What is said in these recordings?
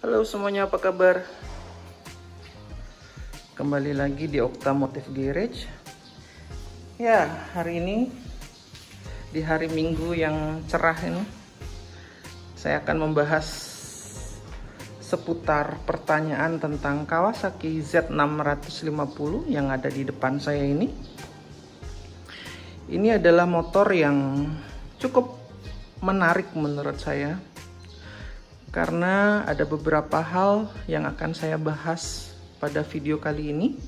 Halo semuanya, apa kabar? Kembali lagi di Okta Motif Garage. Ya, hari ini di hari Minggu yang cerah ini, saya akan membahas seputar pertanyaan tentang Kawasaki Z650 yang ada di depan saya ini. Ini adalah motor yang cukup menarik menurut saya, karena ada beberapa hal yang akan saya bahas pada video kali ini.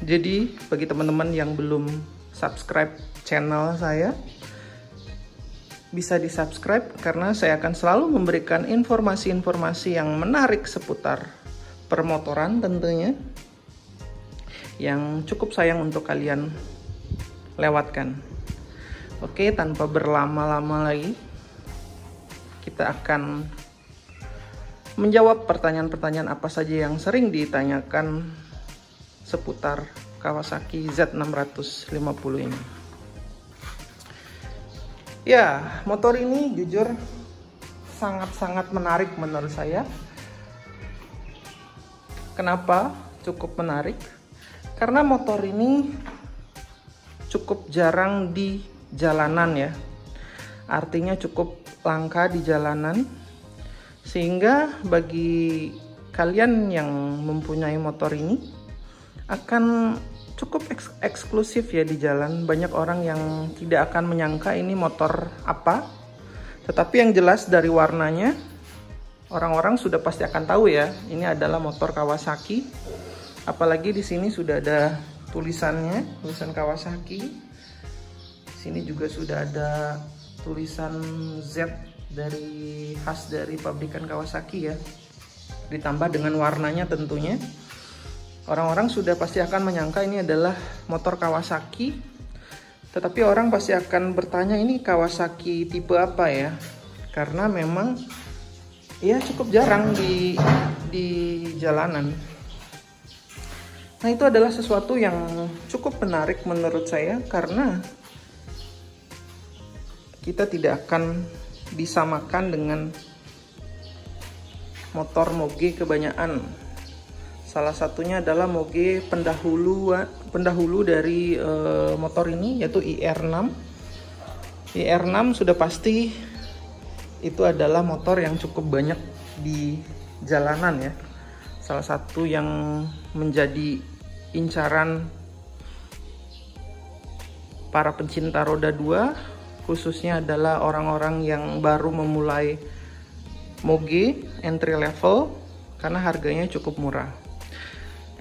Jadi bagi teman-teman yang belum subscribe channel saya, bisa di-subscribe karena saya akan selalu memberikan informasi-informasi yang menarik seputar permotoran tentunya, yang cukup sayang untuk kalian lewatkan. Oke, tanpa berlama-lama lagi, kita akan menjawab pertanyaan-pertanyaan apa saja yang sering ditanyakan seputar Kawasaki Z650 ini. Ya, motor ini jujur sangat-sangat menarik menurut saya. Kenapa cukup menarik? Karena motor ini cukup jarang di jalanan ya. Artinya cukup langka di jalanan, sehingga bagi kalian yang mempunyai motor ini akan cukup eksklusif ya di jalan. Banyak orang yang tidak akan menyangka ini motor apa, tetapi yang jelas dari warnanya orang-orang sudah pasti akan tahu ya, ini adalah motor Kawasaki. Apalagi di sini sudah ada tulisannya, tulisan Kawasaki. Sini juga sudah ada tulisan Z dari khas dari pabrikan Kawasaki ya, ditambah dengan warnanya tentunya. Orang-orang sudah pasti akan menyangka ini adalah motor Kawasaki, tetapi orang pasti akan bertanya ini Kawasaki tipe apa ya, karena memang ya cukup jarang di jalanan. Nah, itu adalah sesuatu yang cukup menarik menurut saya, karena kita tidak akan disamakan dengan motor moge kebanyakan. Salah satunya adalah moge pendahulu dari motor ini, yaitu IR6. IR6 sudah pasti itu adalah motor yang cukup banyak di jalanan ya. Salah satu yang menjadi incaran para pencinta roda 2, khususnya adalah orang-orang yang baru memulai moge entry level, karena harganya cukup murah.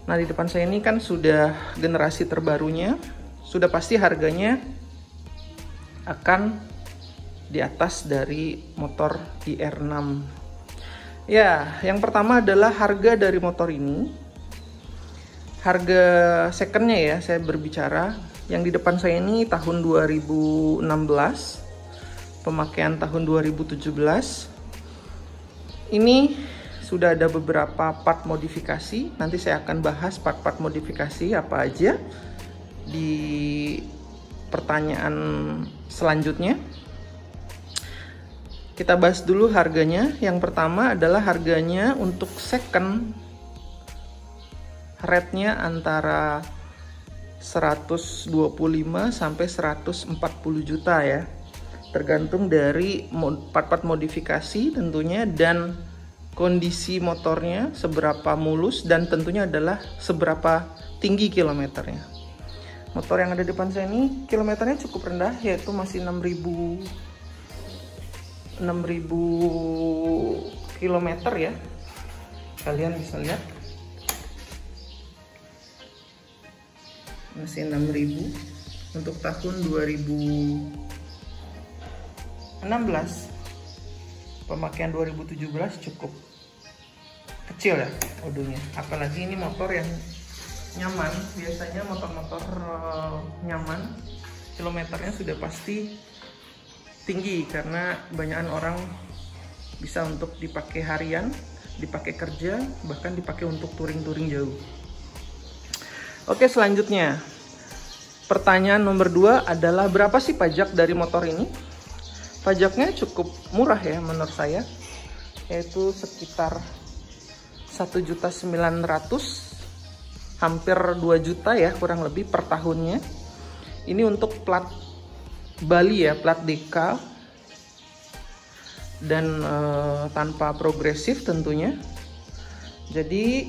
Nah, di depan saya ini kan sudah generasi terbarunya, sudah pasti harganya akan di atas dari motor IR6. Ya, yang pertama adalah harga dari motor ini. Harga secondnya ya, saya berbicara. Yang di depan saya ini tahun 2016, pemakaian tahun 2017. Ini sudah ada beberapa part modifikasi. Nanti saya akan bahas part-part modifikasi apa aja di pertanyaan selanjutnya. Kita bahas dulu harganya. Yang pertama adalah harganya untuk second, rate-nya antara 125 sampai 140 juta ya. Tergantung dari part-part modifikasi tentunya, dan kondisi motornya seberapa mulus, dan tentunya adalah seberapa tinggi kilometernya. Motor yang ada di depan saya ini kilometernya cukup rendah, yaitu masih 6.000 kilometer ya. Kalian bisa lihat masih 6.000 untuk tahun 2016. Pemakaian 2017 cukup kecil ya odonya. Apalagi ini motor yang nyaman. Biasanya motor-motor nyaman kilometernya sudah pasti tinggi, karena banyakan orang bisa untuk dipakai harian, dipakai kerja, bahkan dipakai untuk touring-touring jauh. Oke, selanjutnya pertanyaan nomor 2 adalah berapa sih pajak dari motor ini? Pajaknya cukup murah ya menurut saya. yaitu sekitar 1.900.000, hampir 2 juta ya kurang lebih per tahunnya. Ini untuk plat Bali ya, plat dekal dan tanpa progresif tentunya. Jadi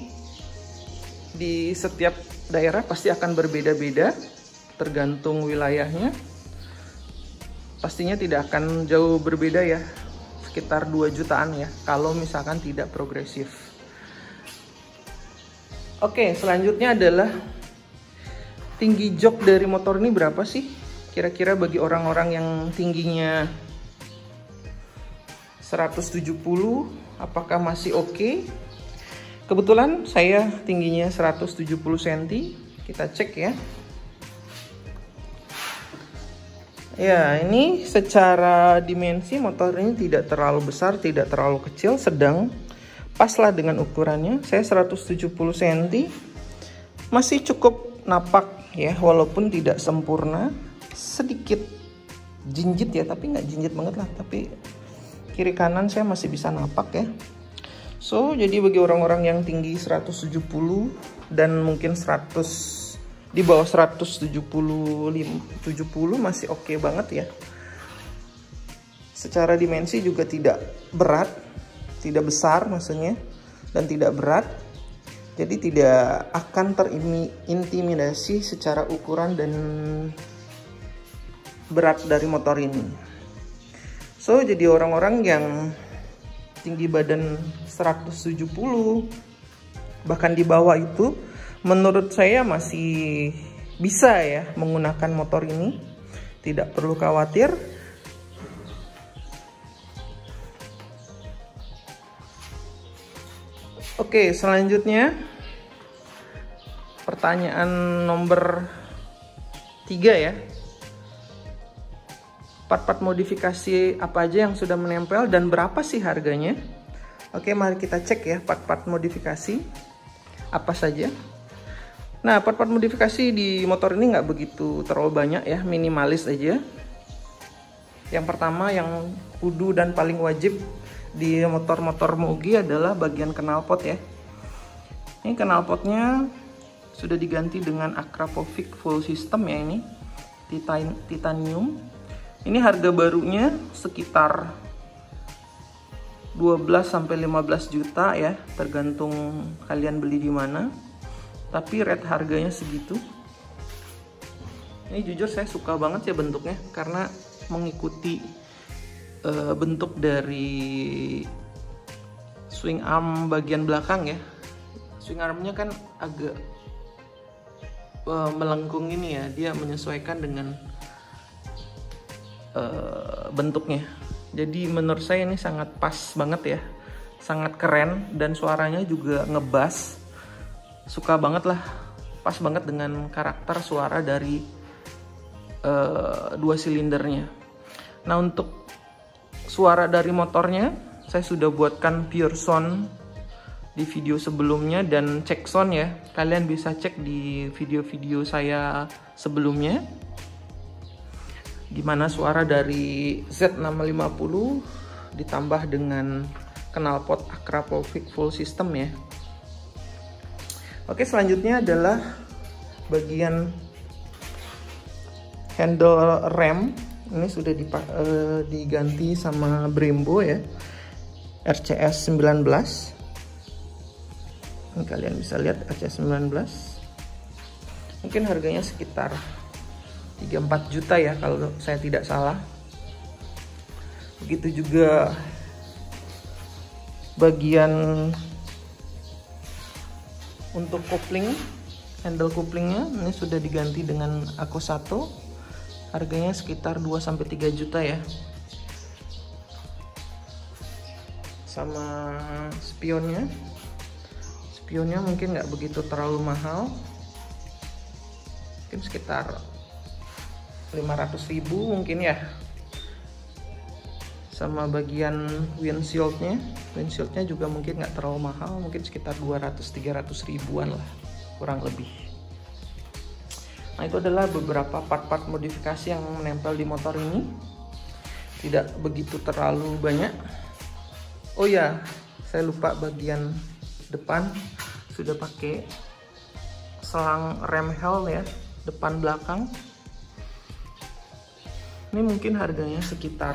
di setiap daerah pasti akan berbeda-beda tergantung wilayahnya. Pastinya tidak akan jauh berbeda ya, sekitar 2 jutaan ya kalau misalkan tidak progresif. Oke, selanjutnya adalah tinggi jok dari motor ini berapa sih? Kira-kira bagi orang-orang yang tingginya 170, apakah masih oke? Kebetulan saya tingginya 170 cm. Kita cek ya. Ya, ini secara dimensi motor ini tidak terlalu besar, tidak terlalu kecil, sedang. Paslah dengan ukurannya. Saya 170 cm. Masih cukup napak ya, walaupun tidak sempurna. Sedikit jinjit ya, tapi nggak jinjit banget lah. Tapi kiri kanan saya masih bisa napak ya. So, jadi bagi orang-orang yang tinggi 170 dan mungkin 100 di bawah 170 masih oke banget ya. Secara dimensi juga tidak berat, tidak besar maksudnya, dan tidak berat. Jadi tidak akan terintimidasi secara ukuran dan berat dari motor ini. So, jadi orang-orang yang tinggi badan 170 bahkan di bawah itu, menurut saya masih bisa ya menggunakan motor ini. Tidak perlu khawatir. Oke, selanjutnya pertanyaan nomor 3 ya. Part-part modifikasi apa aja yang sudah menempel dan berapa sih harganya? Oke, mari kita cek ya part-part modifikasi apa saja. Nah, part-part modifikasi di motor ini nggak begitu terlalu banyak ya, minimalis aja. Yang pertama yang kudu dan paling wajib di motor-motor Mogi adalah bagian knalpot ya. Ini knalpotnya sudah diganti dengan Akrapovic full system ya, ini titanium. Ini harga barunya sekitar 12-15 juta ya, tergantung kalian beli di mana. Tapi rate harganya segitu. Ini jujur saya suka banget ya bentuknya, karena mengikuti bentuk dari swing arm bagian belakang ya. Swing armnya kan agak melengkung ini ya, dia menyesuaikan dengan bentuknya. Jadi menurut saya ini sangat pas banget ya, sangat keren, dan suaranya juga ngebass. Suka banget lah, pas banget dengan karakter suara dari 2 silindernya. Nah, untuk suara dari motornya saya sudah buatkan pure sound di video sebelumnya dan cek sound ya. Kalian bisa cek di video-video saya sebelumnya, dimana suara dari Z650 ditambah dengan knalpot Akrapovic full system ya. Oke, selanjutnya adalah bagian handle rem. Ini sudah diganti sama Brembo ya, RCS 19. Ini kalian bisa lihat RCS 19. Mungkin harganya sekitar 3-4 juta ya kalau saya tidak salah. Begitu juga bagian untuk kopling, handle koplingnya ini sudah diganti dengan Akosato. Harganya sekitar 2-3 juta ya. Sama spionnya mungkin nggak begitu terlalu mahal, mungkin sekitar 500.000 mungkin ya. Sama bagian windshieldnya juga mungkin nggak terlalu mahal, mungkin sekitar 200-300 ribuan lah kurang lebih. Nah, itu adalah beberapa part-part modifikasi yang menempel di motor ini. Tidak begitu terlalu banyak. Oh ya, saya lupa bagian depan sudah pakai selang rem hel ya, depan belakang. Ini mungkin harganya sekitar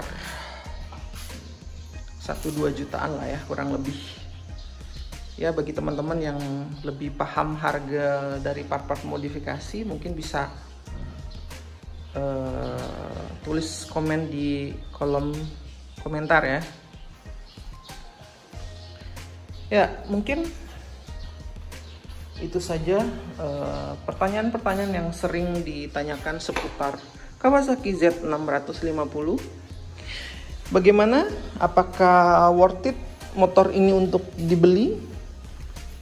1-2 jutaan lah ya, kurang lebih. Ya, bagi teman-teman yang lebih paham harga dari part-part modifikasi, mungkin bisa tulis komen di kolom komentar ya. Ya, mungkin itu saja pertanyaan-pertanyaan yang sering ditanyakan seputar Kawasaki Z650. Bagaimana? Apakah worth it motor ini untuk dibeli?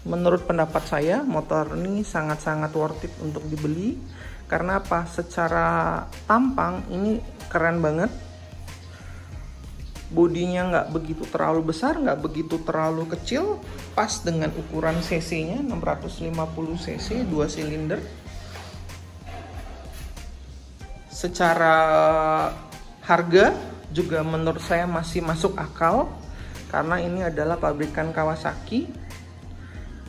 Menurut pendapat saya, motor ini sangat-sangat worth it untuk dibeli. Karena apa? Secara tampang ini keren banget. Bodinya nggak begitu terlalu besar, nggak begitu terlalu kecil, pas dengan ukuran cc-nya 650 cc 2 silinder. Secara harga juga menurut saya masih masuk akal karena ini adalah pabrikan Kawasaki.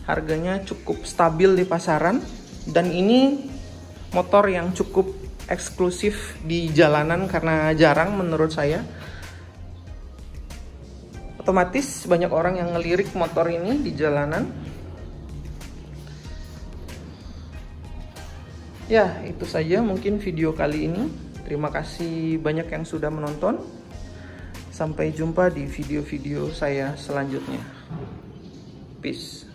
Harganya cukup stabil di pasaran dan ini motor yang cukup eksklusif di jalanan karena jarang menurut saya. Otomatis banyak orang yang ngelirik motor ini di jalanan. Ya, itu saja mungkin video kali ini. Terima kasih banyak yang sudah menonton. Sampai jumpa di video-video saya selanjutnya. Peace.